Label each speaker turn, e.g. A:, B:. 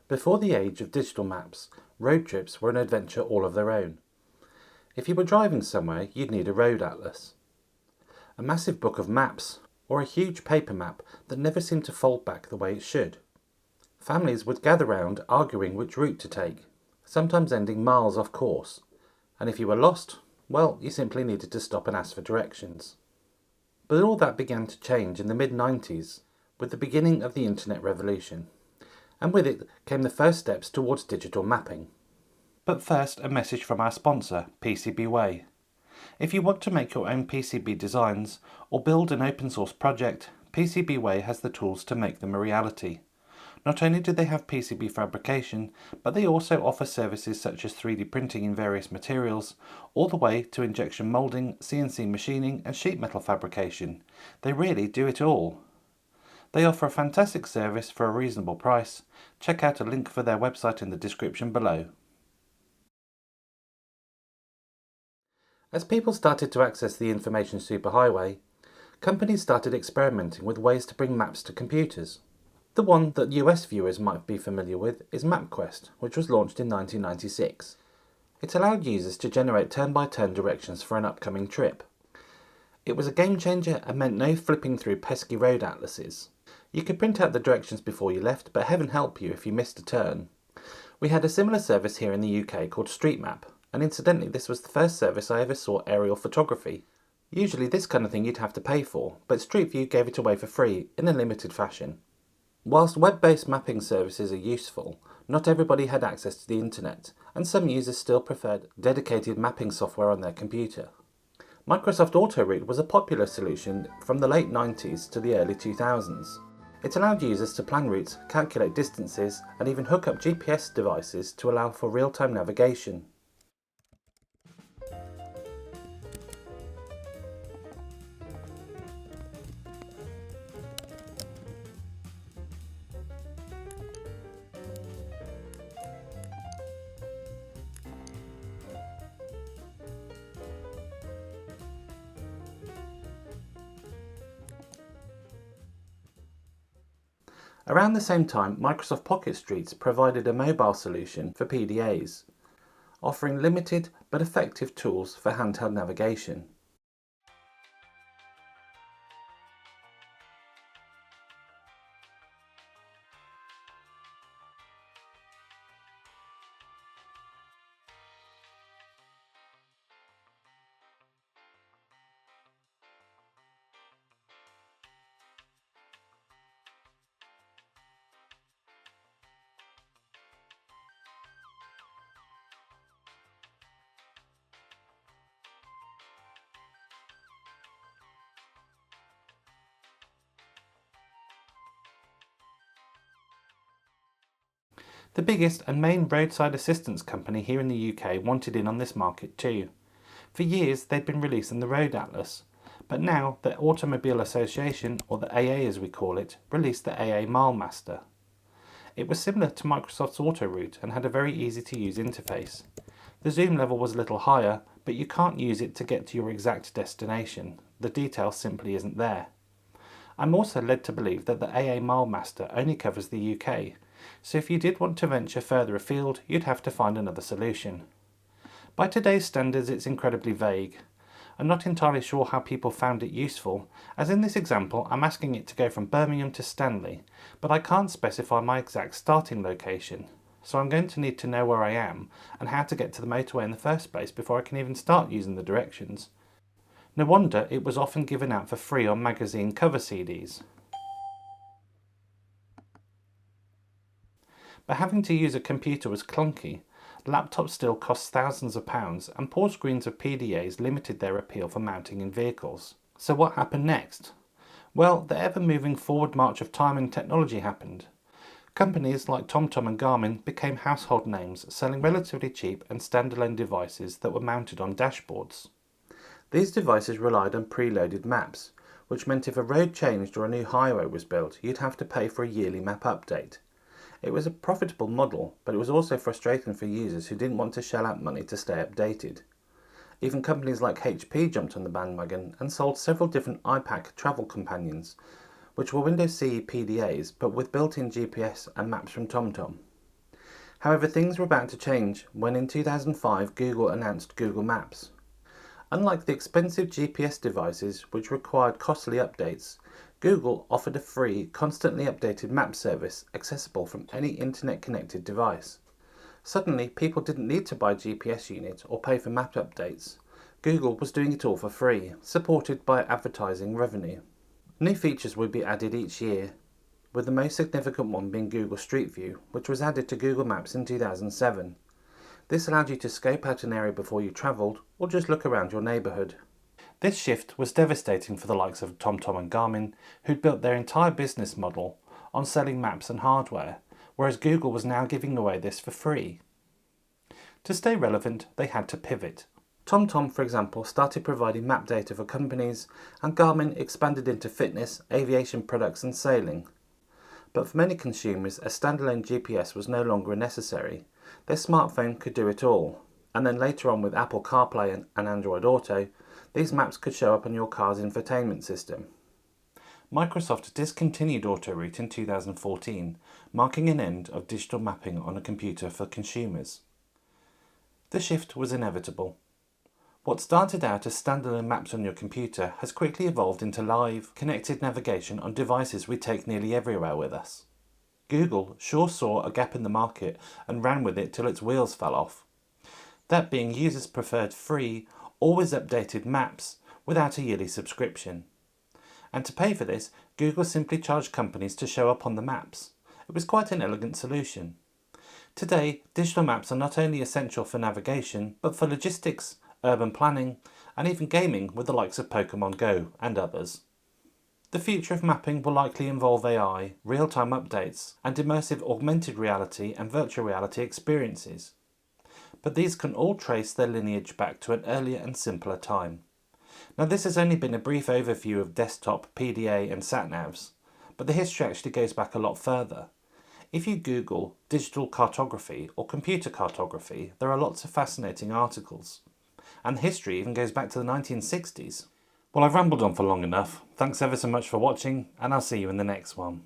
A: Before the age of digital maps, road trips were an adventure all of their own. If you were driving somewhere, you'd need a road atlas, a massive book of maps, or a huge paper map that never seemed to fold back the way it should. Families would gather round arguing which route to take, sometimes ending miles off course, and if you were lost, well, you simply needed to stop and ask for directions. But all that began to change in the mid-90s with the beginning of the internet revolution, and with it came the first steps towards digital mapping. But first, a message from our sponsor, PCBWay. If you want to make your own PCB designs or build an open source project, PCBWay has the tools to make them a reality. Not only do they have PCB fabrication, but they also offer services such as 3D printing in various materials, all the way to injection molding, CNC machining and sheet metal fabrication. They really do it all. They offer a fantastic service for a reasonable price. Check out a link for their website in the description below. As people started to access the information superhighway, companies started experimenting with ways to bring maps to computers. The one that US viewers might be familiar with is MapQuest, which was launched in 1996. It allowed users to generate turn-by-turn directions for an upcoming trip. It was a game changer and meant no flipping through pesky road atlases. You could print out the directions before you left, but heaven help you if you missed a turn. We had a similar service here in the UK called Street Map, and incidentally this was the first service I ever saw aerial photography. Usually this kind of thing you'd have to pay for, but Street View gave it away for free in a limited fashion. Whilst web-based mapping services are useful, not everybody had access to the internet, and some users still preferred dedicated mapping software on their computer. Microsoft Autoroute was a popular solution from the late 90s to the early 2000s. It allowed users to plan routes, calculate distances, and even hook up GPS devices to allow for real-time navigation. Around the same time, Microsoft Pocket Streets provided a mobile solution for PDAs, offering limited but effective tools for handheld navigation. The biggest and main roadside assistance company here in the UK wanted in on this market too. For years they'd been releasing the Road Atlas, but now the Automobile Association, or the AA as we call it, released the AA MileMaster. It was similar to Microsoft's Autoroute and had a very easy to use interface. The zoom level was a little higher, but you can't use it to get to your exact destination. The detail simply isn't there. I'm also led to believe that the AA MileMaster only covers the UK, so if you did want to venture further afield, you'd have to find another solution. By today's standards, it's incredibly vague. I'm not entirely sure how people found it useful, as in this example I'm asking it to go from Birmingham to Stanley, but I can't specify my exact starting location, so I'm going to need to know where I am and how to get to the motorway in the first place before I can even start using the directions. No wonder it was often given out for free on magazine cover CDs. But having to use a computer was clunky. Laptops still cost thousands of pounds, and poor screens of PDAs limited their appeal for mounting in vehicles. So what happened next? Well, the ever-moving forward march of time and technology happened. Companies like TomTom and Garmin became household names, selling relatively cheap and standalone devices that were mounted on dashboards. These devices relied on preloaded maps, which meant if a road changed or a new highway was built, you'd have to pay for a yearly map update. It was a profitable model, but it was also frustrating for users who didn't want to shell out money to stay updated. Even companies like HP jumped on the bandwagon and sold several different iPack travel companions, which were Windows CE PDAs but with built-in GPS and maps from TomTom. However, things were about to change when in 2005 Google announced Google Maps. Unlike the expensive GPS devices which required costly updates, Google offered a free, constantly updated map service accessible from any internet-connected device. Suddenly, people didn't need to buy a GPS unit or pay for map updates. Google was doing it all for free, supported by advertising revenue. New features would be added each year, with the most significant one being Google Street View, which was added to Google Maps in 2007. This allowed you to scope out an area before you travelled, or just look around your neighbourhood. This shift was devastating for the likes of TomTom and Garmin, who'd built their entire business model on selling maps and hardware, whereas Google was now giving away this for free. To stay relevant, they had to pivot. TomTom, for example, started providing map data for companies, and Garmin expanded into fitness, aviation products and sailing. But for many consumers, a standalone GPS was no longer necessary. Their smartphone could do it all. And then later on with Apple CarPlay and Android Auto, these maps could show up on your car's infotainment system. Microsoft discontinued Autoroute in 2014, marking an end of digital mapping on a computer for consumers. The shift was inevitable. What started out as standalone maps on your computer has quickly evolved into live, connected navigation on devices we take nearly everywhere with us. Google sure saw a gap in the market and ran with it till its wheels fell off. That being users preferred free, always updated maps without a yearly subscription. And to pay for this, Google simply charged companies to show up on the maps. It was quite an elegant solution. Today, digital maps are not only essential for navigation, but for logistics, urban planning, and even gaming with the likes of Pokemon Go and others. The future of mapping will likely involve AI, real-time updates, and immersive augmented reality and virtual reality experiences. But these can all trace their lineage back to an earlier and simpler time. Now, this has only been a brief overview of desktop, PDA and Sat Navs, but the history actually goes back a lot further. If you Google digital cartography or computer cartography, there are lots of fascinating articles. And the history even goes back to the 1960s. Well, I've rambled on for long enough. Thanks ever so much for watching, and I'll see you in the next one.